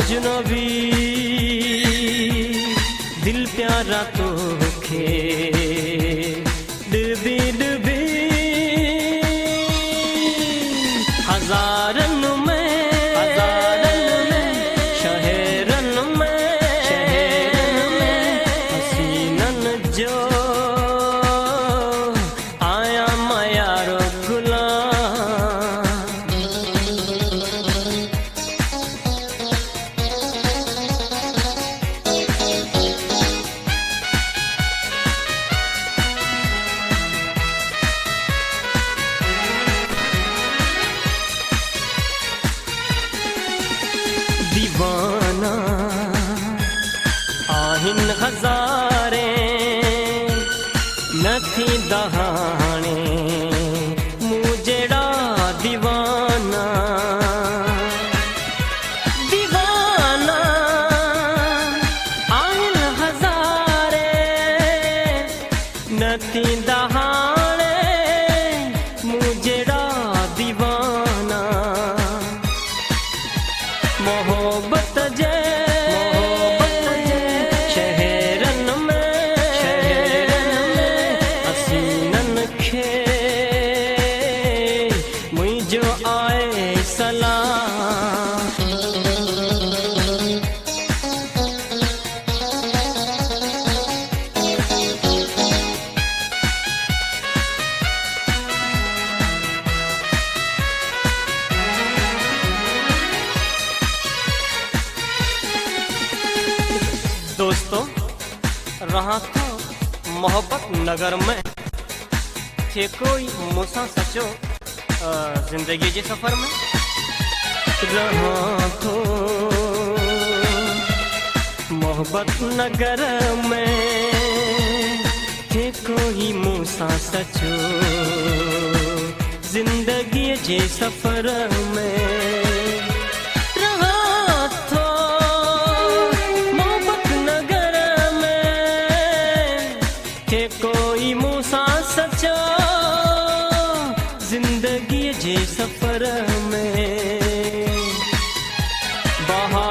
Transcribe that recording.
अजनबी दिल प्यारा तोखे डुबी डुबी हजारन में शहरन में हसीनन जो आया मयारो गुलाम। दीवाना आहिन हजारे नथी दहाने मुझेड़ा दीवाना दीवाना आहिन हजारे नथी दहाने मुझेड़ा दीवाना। मोहब्बत जे शहरन में हसीनन खे मुझो आए सलाम। दोस्तों रहा था मोहब्बत नगर में थे कोई मूसा सचो जिंदगी के सफर में रहा तो मोहब्बत नगर में थे कोई मूसा सचो जिंदगी के सफर में कोई मूसा सचो जिंदगी जे सफर में बहा